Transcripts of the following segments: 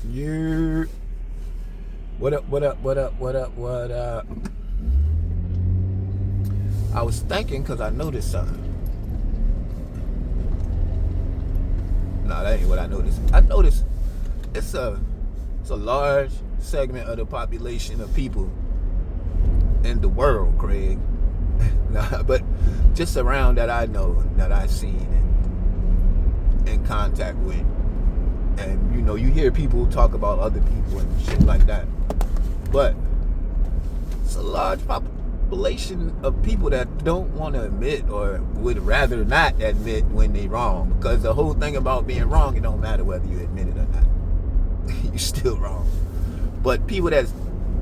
You. What up, what up, what up, what up, what up? I was thinking because I noticed something. No, that ain't what I noticed. I noticed it's a large segment of the population of people in the world, Craig. Nah, but just around that I know, that I've seen and in contact with. And you know, you hear people talk about other people and shit like that. But it's a large population of people that don't want to admit or would rather not admit when they wrong. Because the whole thing about being wrong, it don't matter whether you admit it or not. You're still wrong. But people that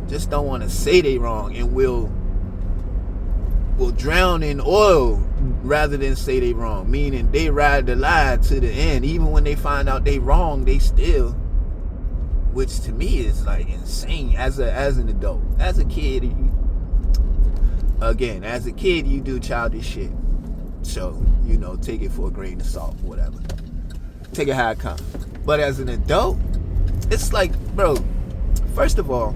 just don't want to say they wrong and will drown in oil rather than say they wrong, meaning they ride the lie to the end. Even when they find out they wrong, they still, which to me is like insane. As an adult, as a kid, you do childish shit. So, you know, take it for a grain of salt, whatever. Take it how it comes. But as an adult, it's like, bro, first of all,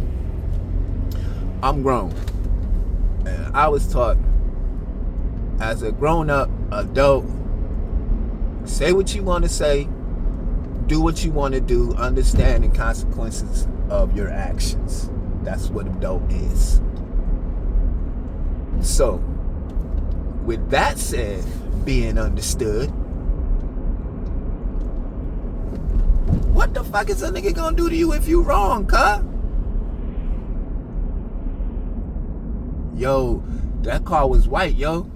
I'm grown. And I was taught as a grown-up adult, say what you want to say, do what you want to do, understand the consequences of your actions. That's what adult is. So, with that said, being understood, what the fuck is a nigga gonna do to you if you wrong, cuh? Yo, that car was white, yo.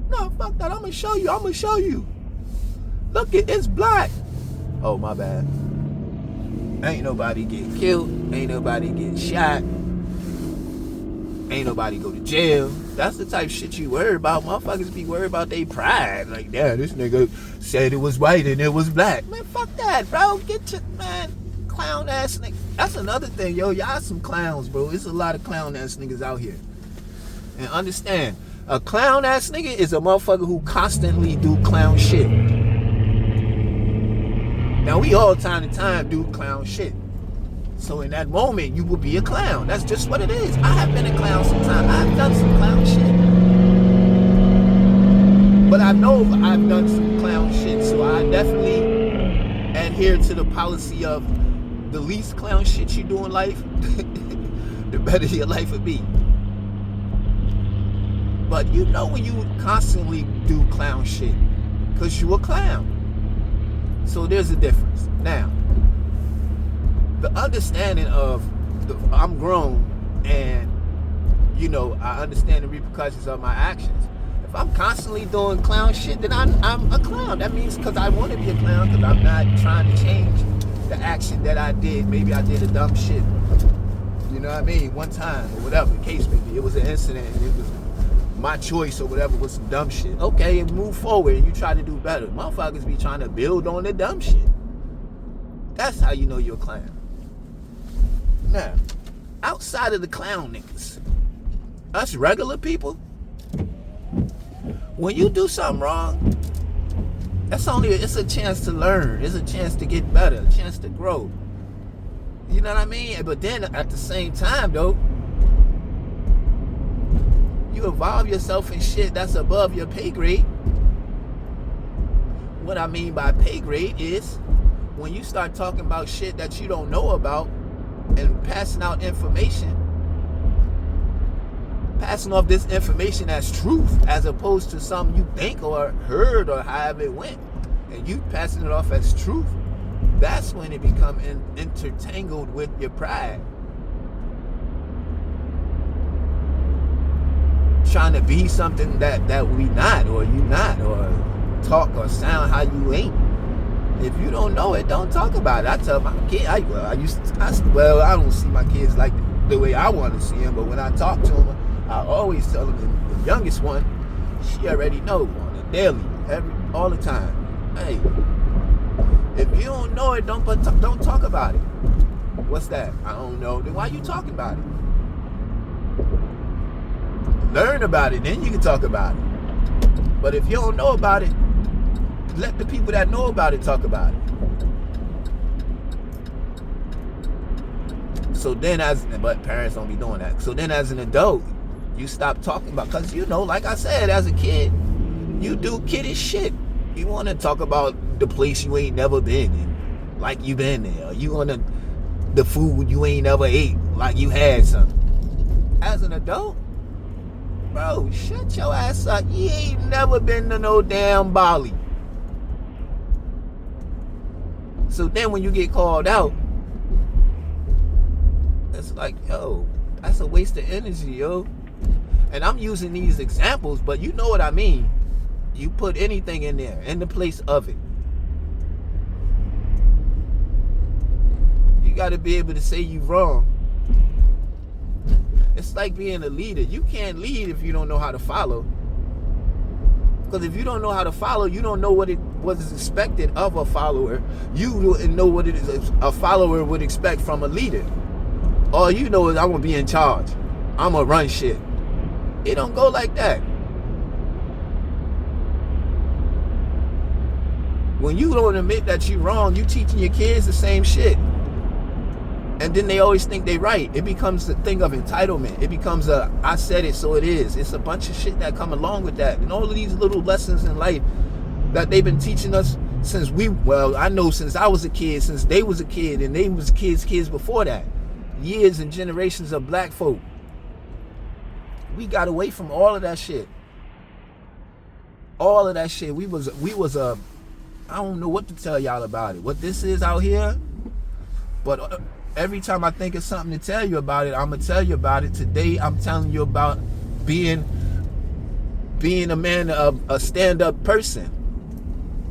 No, fuck that. I'm gonna show you. Look, it's black. Oh, my bad. Ain't nobody get killed. Ain't nobody get shot. Ain't nobody go to jail. That's the type of shit you worry about. Motherfuckers be worried about their pride. Like, damn, this nigga said it was white and it was black. Man, fuck that, bro. Get your, man, clown ass nigga. That's another thing, yo. Y'all some clowns, bro. There's a lot of clown ass niggas out here. And understand, a clown ass nigga is a motherfucker who constantly do clown shit. Now, we all time to time do clown shit. So in that moment, you will be a clown. That's just what it is. I have been a clown sometimes. I've done some clown shit. But I know I've done some clown shit, so I definitely adhere to the policy of the least clown shit you do in life, the better your life would be. But you know when you constantly do clown shit, because you a clown. So there's a difference. Now, the understanding of I'm grown and, you know, I understand the repercussions of my actions. If I'm constantly doing clown shit, then I'm a clown. That means because I want to be a clown, because I'm not trying to change the action that I did. Maybe I did a dumb shit. You know what I mean? One time or whatever the case may be. It was an incident and it was my choice or whatever, with some dumb shit. Okay, and move forward and you try to do better. Motherfuckers be trying to build on the dumb shit. That's how you know you're a clown. Now, outside of the clown niggas, us regular people, when you do something wrong, it's a chance to learn. It's a chance to get better, a chance to grow. You know what I mean? But then at the same time, though, you involve yourself in shit that's above your pay grade. What I mean by pay grade is when you start talking about shit that you don't know about and passing out information, passing off this information as truth as opposed to something you think or heard or however it went, and you passing it off as truth. That's when it becomes intertangled with your pride. Trying to be something that we not, or you not, or talk or sound how you ain't. If you don't know it, don't talk about it. I tell my kid, I don't see my kids like the way I want to see them, but when I talk to them, I always tell them, the youngest one, she already know on a daily, all the time. Hey, if you don't know it, don't talk about it. What's that? I don't know. Then why you talking about it? Learn about it, then you can talk about it. But if you don't know about it, let the people that know about it talk about it. So then but parents don't be doing that. So then as an adult, you stop talking about, because like I said, as a kid, you do kiddish shit. You want to talk about the place you ain't never been in, like you been there. You want the food you ain't never ate, like you had some. As an adult, bro, shut your ass up. You ain't never been to no damn Bali. So then when you get called out, it's like, yo, that's a waste of energy, yo. And I'm using these examples, but you know what I mean. You put anything in there, in the place of it. You got to be able to say you wrong. It's like being a leader. You can't lead if you don't know how to follow. Because if you don't know how to follow, you don't know what is expected of a follower. You wouldn't know what it is a follower would expect from a leader. All you know is I'm going to be in charge. I'm going to run shit. It don't go like that. When you don't admit that you're wrong, you teaching your kids the same shit. And then they always think they right. It becomes a thing of entitlement. It becomes I said it, so it is. It's a bunch of shit that come along with that. And all of these little lessons in life that they've been teaching us since I know since I was a kid, since they was a kid, and they was kids before that. Years and generations of black folk. We got away from all of that shit. All of that shit. We was I don't know what to tell y'all about it. What this is out here. But every time I think of something to tell you about it, I'm going to tell you about it. Today, I'm telling you about being a man, a stand-up person.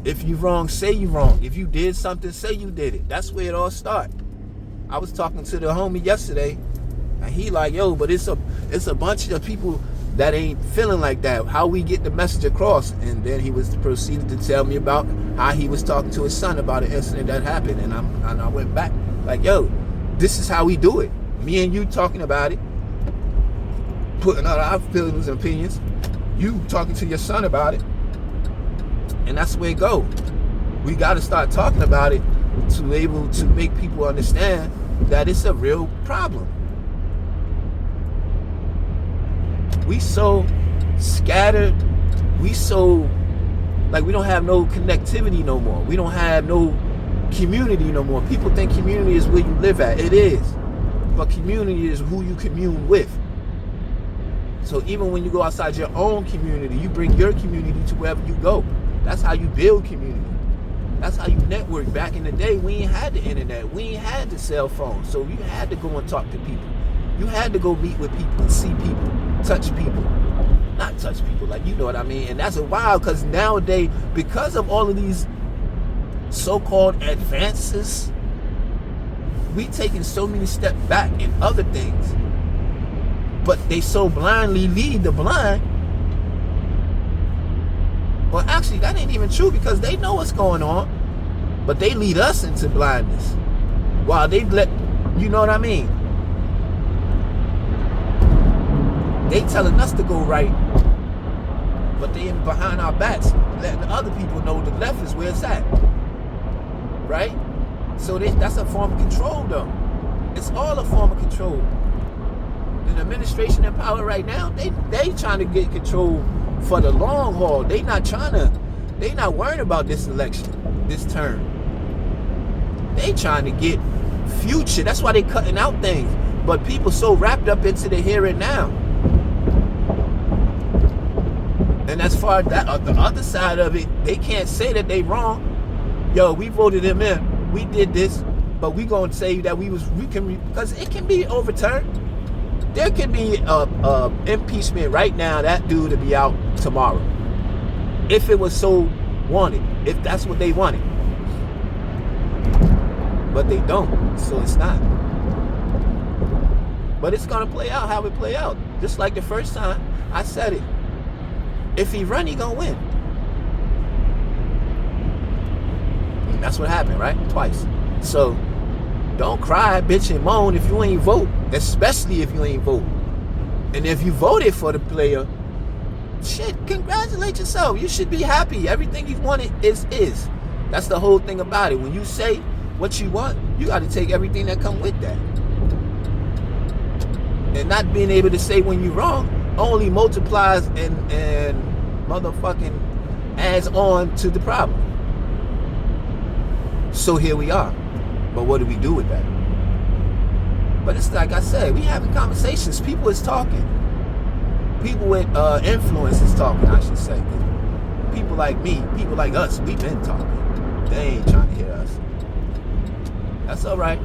If you wrong, say you wrong. If you did something, say you did it. That's where it all starts. I was talking to the homie yesterday, and he like, yo, but it's a bunch of people that ain't feeling like that. How we get the message across? And then he was proceeded to tell me about how he was talking to his son about an incident that happened. And I went back like, yo, this is how we do it. Me and you talking about it, putting out our feelings and opinions. You talking to your son about it, and that's where it go. We got to start talking about it to be able to make people understand that it's a real problem. We so scattered. We so like we don't have no connectivity no more. We don't have no community no more. People think community is where you live at. It is. But community is who you commune with. So even when you go outside your own community, you bring your community to wherever you go. That's how you build community. That's how you network. Back in the day, we ain't had the internet. We ain't had the cell phone. So you had to go and talk to people. You had to go meet with people and see people, touch people. Not touch people, like, you know what I mean? And that's a wild, because nowadays, because of all of these so-called advances, we taking so many steps back in other things, but they so blindly lead the blind. Well, actually, that ain't even true, because they know what's going on, but they lead us into blindness while they let, you know what I mean? They telling us to go right, but they in behind our backs letting other people know the left is where it's at. Right? So that's a form of control, though. It's all a form of control. The administration in power right now, they trying to get control for the long haul. They not worrying about this election, this term. They trying to get future. That's why they cutting out things. But people so wrapped up into the here and now. And as far as that, the other side of it, they can't say that they wrong. Yo, we voted him in. We did this, but we gonna say that because it can be overturned. There can be impeachment right now. That dude to be out tomorrow, if it was so wanted, if that's what they wanted. But they don't, so it's not. But it's gonna play out how it play out. Just like the first time I said it. If he run, he gonna win. And that's what happened, right? Twice. So don't cry, bitch, and moan if you ain't vote, especially if you ain't vote. And if you voted for the player, shit, congratulate yourself. You should be happy. Everything you wanted is. That's the whole thing about it. When you say what you want, you got to take everything that come with that. And not being able to say when you're wrong only multiplies and motherfucking adds on to the problem. So here we are. But what do we do with that? But it's like I said, we having conversations. People is talking. People with influence is talking, I should say. People like me, people like us, we've been talking. They ain't trying to hear us. That's all right.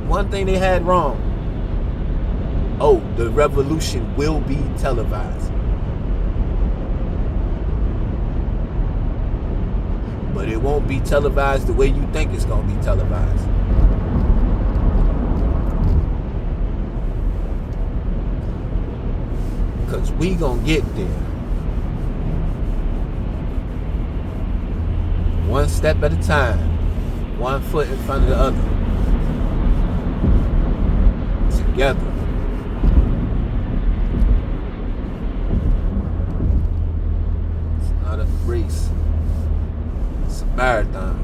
One thing they had wrong. Oh, the revolution will be televised. But it won't be televised the way you think it's going to be televised. Because we going to get there. One step at a time. One foot in front of the other. Together. It's not a race. It's a marathon.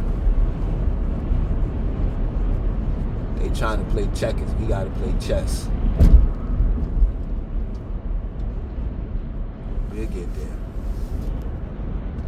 They trying to play checkers. We got to play chess. We'll get there.